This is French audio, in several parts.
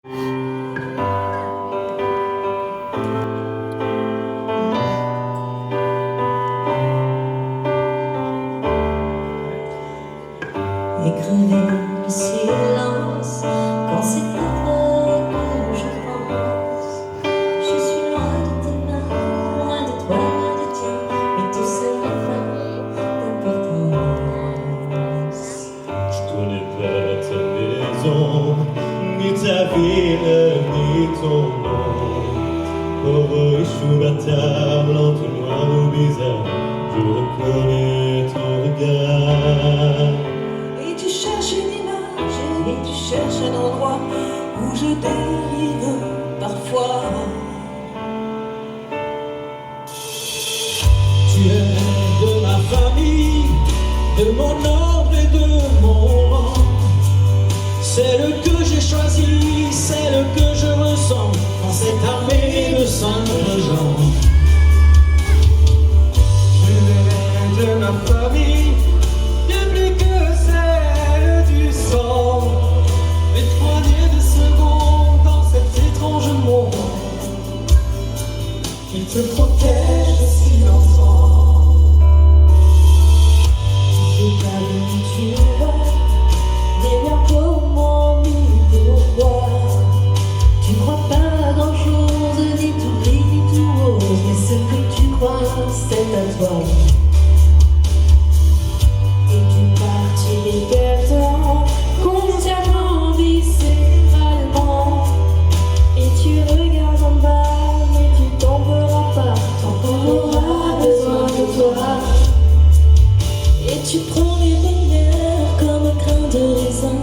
Et crever le silence quand c'est à toi que je pense. Je suis loin de tes mains, loin de toi, loin de tien, mais tout ça n'a pas d'importance. Je connais pas ta maison, ni ta ville, ni ton nom. Pauvre échoue à table, en tout noir ou bizarre, je reconnais ton regard. Et tu cherches une image, et tu cherches un endroit où je dérive parfois. Tu es de ma famille, de mon ordre et de mon rang. Celle que j'ai choisie, celle que je ressens dans cette armée de simples gens. Tu es de ma famille, bien plus que celle du sang. Des poignées de secondes dans cet étrange monde qui te protège si longtemps. Je sais pas d'où tu vas, mais bien comment ni pourquoi. Tu crois pas à grand chose, ni tout gris, ni tout rose, mais ce que tu crois, c'est à toi. Et tu partirais consciemment, viscéralement. Et tu regardes en bas, mais tu tomberas pas, tant qu'on aura besoin de toi. Et tu prends les bonheurs comme un grain de raisin,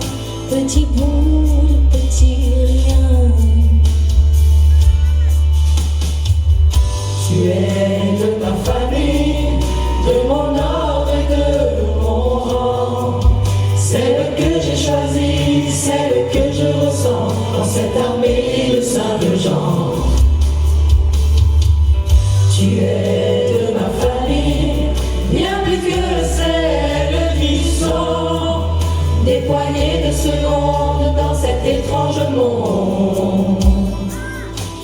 petit bout de petit rien. Tu es de ma famille, de mon ordre et de mon rang. Celle que j'ai choisie, celle que je ressens dans cette armée de simples gens. Tu es de ma famille, bien plus que celle du sang. Des poignées de secondes dans cet étrange monde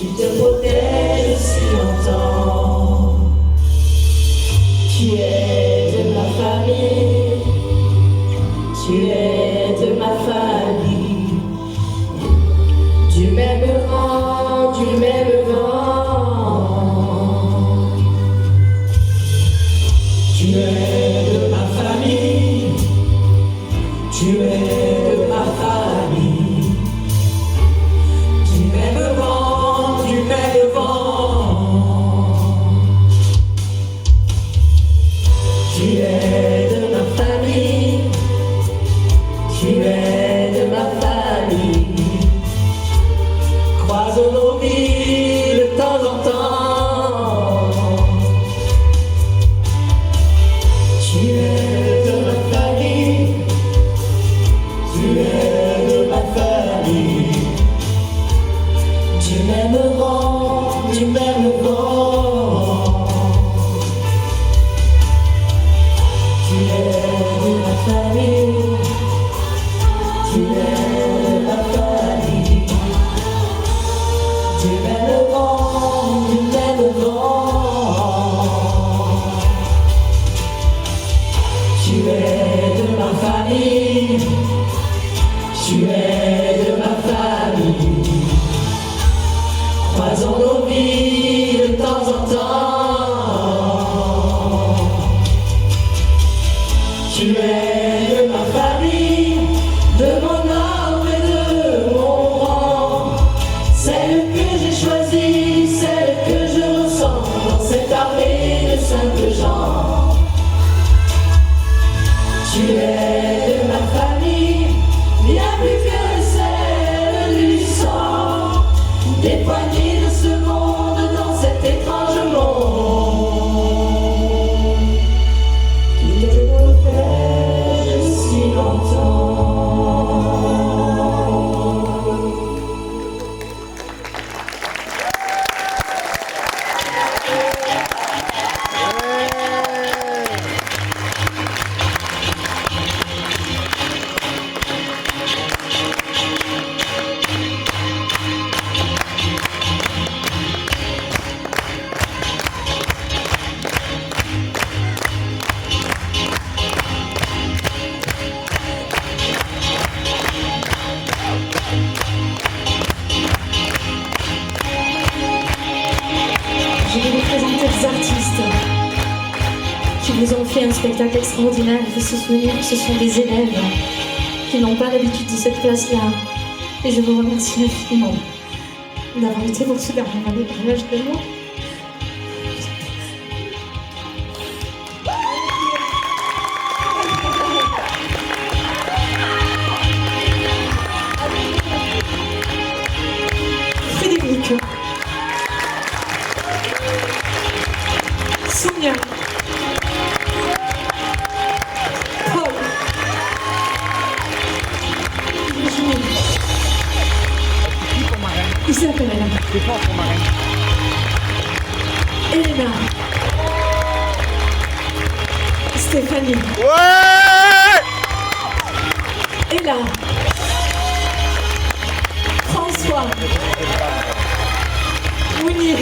qui te protège si longtemps. Tu es de ma famille, tu es de ma famille, du même rang, du même vent. Tu es de ma famille, tu es de ma famille, du même vent, du même vent. Tu es de ma famille, tu es de ma famille. Croisons nos vies. vous ont fait un spectacle extraordinaire. Il faut se souvenir que ce sont des élèves qui n'ont pas l'habitude de cette classe-là. Et je vous remercie infiniment d'avoir été votre dernière année pour l'âge de moi. Frédéric, Sonia, Paul, Virginie, Isabelle, Elena, Stéphanie, Ella, François, Mounir,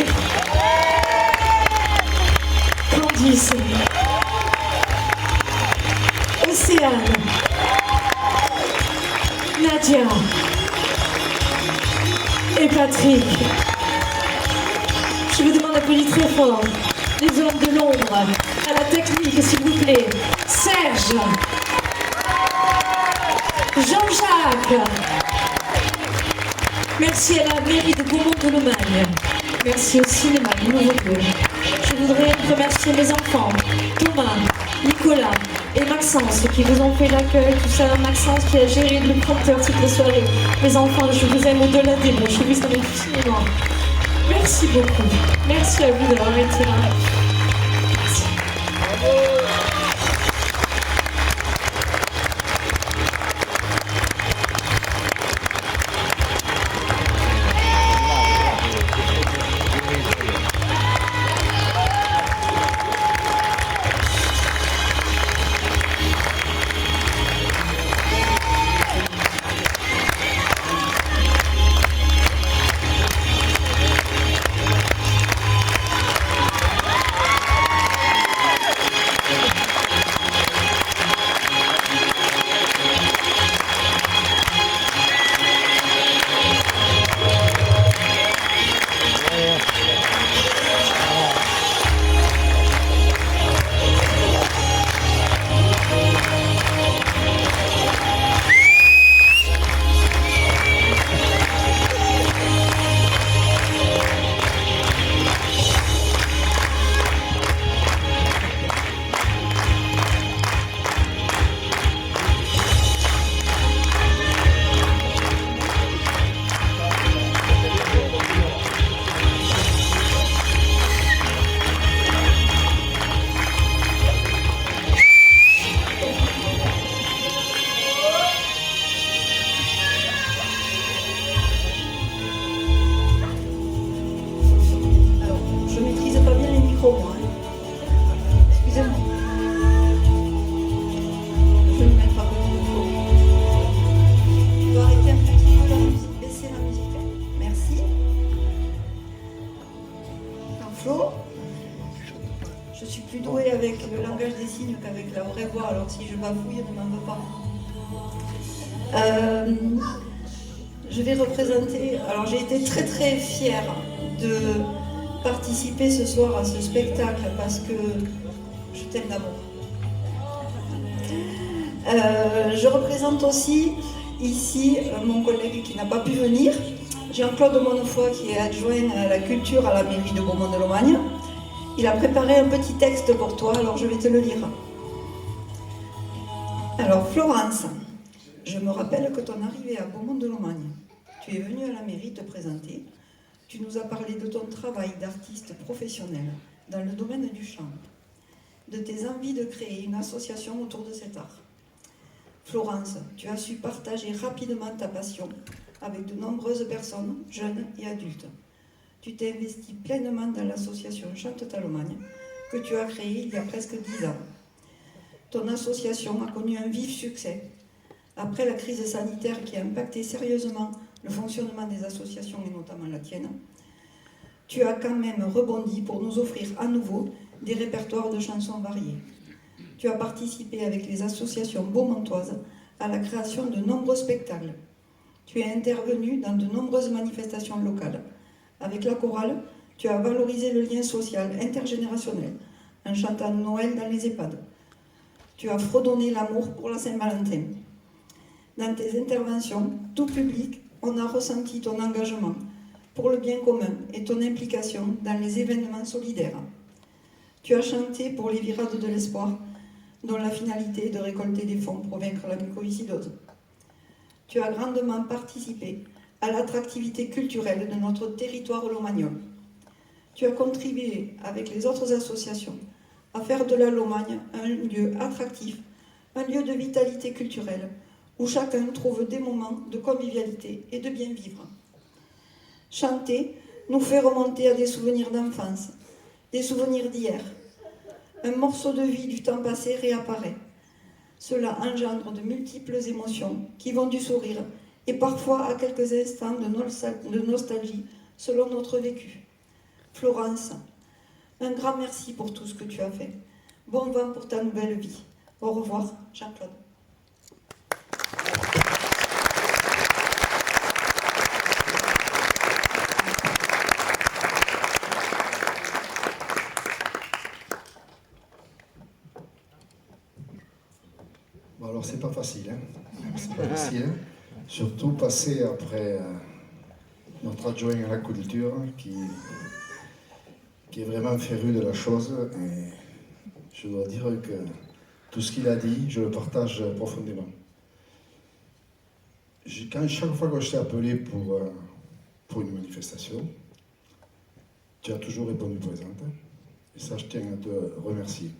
Candice, Océane, Nadia et Patrick. Je vous demande d'applaudir très fort les hommes de l'ombre, à la technique s'il vous plaît. Serge, Jean-Jacques. Merci à la mairie de Beaumont-de-Lomagne. Merci au cinéma du Nouveau Bleu. Je voudrais remercier mes enfants, Thomas, Nicolas et Maxence qui vous ont fait l'accueil, tout ça. Maxence qui a géré le prompteur toute la soirée. Mes enfants, je vous aime au-delà des mots. Je vous aime infiniment. Merci beaucoup. Merci à vous d'avoir été là. Merci. Qu'avec la vraie voix, alors si je bafouille, ne m'en veux pas. Je vais représenter, alors j'ai été très très fière de participer ce soir à ce spectacle parce que je t'aime d'amour. Je représente aussi ici mon collègue qui n'a pas pu venir, Jean-Claude Monnefoy, qui est adjoint à la culture à la mairie de Beaumont-de-Lomagne. Il a préparé un petit texte pour toi, alors je vais te le lire. Alors, Florence, je me rappelle que ton arrivée à Beaumont-de-Lomagne, tu es venue à la mairie te présenter, tu nous as parlé de ton travail d'artiste professionnel dans le domaine du chant, de tes envies de créer une association autour de cet art. Florence, tu as su partager rapidement ta passion avec de nombreuses personnes, jeunes et adultes. Tu t'es investi pleinement dans l'association Chante ta Lomagne que tu as créée il y a presque 10 ans. Ton association a connu un vif succès. Après la crise sanitaire qui a impacté sérieusement le fonctionnement des associations et notamment la tienne, tu as quand même rebondi pour nous offrir à nouveau des répertoires de chansons variées. Tu as participé avec les associations beaumontoises à la création de nombreux spectacles. Tu es intervenu dans de nombreuses manifestations locales. Avec la chorale, tu as valorisé le lien social intergénérationnel en chantant Noël dans les EHPAD. Tu as fredonné l'amour pour la Saint-Valentin. Dans tes interventions, tout public, on a ressenti ton engagement pour le bien commun et ton implication dans les événements solidaires. Tu as chanté pour les virades de l'espoir, dont la finalité est de récolter des fonds pour vaincre la mucoviscidose. Tu as grandement participé à l'attractivité culturelle de notre territoire lomagnol. Tu as contribué avec les autres associations à faire de la Lomagne un lieu attractif, un lieu de vitalité culturelle, où chacun trouve des moments de convivialité et de bien vivre. Chanter nous fait remonter à des souvenirs d'enfance, des souvenirs d'hier. Un morceau de vie du temps passé réapparaît. Cela engendre de multiples émotions qui vont du sourire et parfois à quelques instants de nostalgie selon notre vécu. Florence, un grand merci pour tout ce que tu as fait. Bon vent pour ta nouvelle vie. Au revoir, Jean-Claude. Bon, alors c'est pas facile, hein. C'est pas facile, hein. Surtout passer après notre adjoint à la culture qui est vraiment féru de la chose, et je dois dire que tout ce qu'il a dit, je le partage profondément. Chaque fois que je t'ai appelé pour une manifestation, tu as toujours répondu présente, et ça je tiens à te remercier.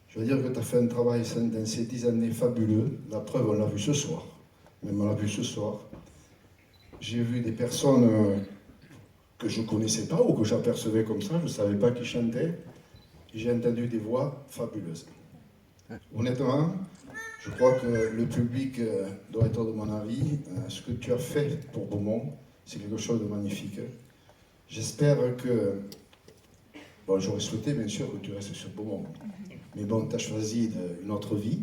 Je veux dire que tu as fait un travail dans ces 10 années fabuleux. La preuve, on l'a vu ce soir. Même on l'a vu ce soir. J'ai vu des personnes que je ne connaissais pas ou que j'apercevais comme ça. Je ne savais pas qui chantaient. J'ai entendu des voix fabuleuses. Honnêtement, je crois que le public doit être de mon avis. Ce que tu as fait pour Beaumont, c'est quelque chose de magnifique. J'espère que... Bon, j'aurais souhaité, bien sûr, que tu restes sur Beaumont. Mais bon, tu as choisi une autre vie.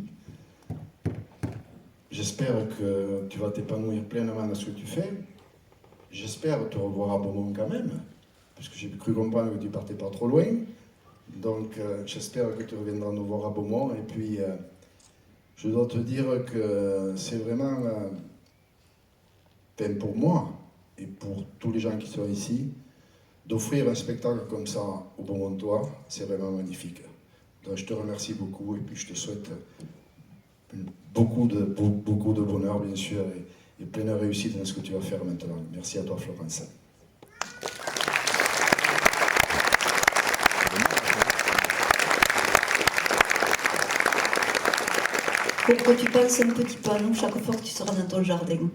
J'espère que tu vas t'épanouir pleinement dans ce que tu fais. J'espère te revoir à Beaumont quand même, puisque j'ai cru comprendre que tu partais pas trop loin. Donc, j'espère que tu reviendras nous voir à Beaumont. Et puis, je dois te dire que c'est vraiment, pour moi et pour tous les gens qui sont ici, d'offrir un spectacle comme ça au Beaumontois, c'est vraiment magnifique. Donc, je te remercie beaucoup et puis je te souhaite beaucoup de bonheur, bien sûr, et pleine réussite dans ce que tu vas faire maintenant. Merci à toi, Florence. Pour que tu passes un petit panneau chaque fois que tu seras dans ton jardin.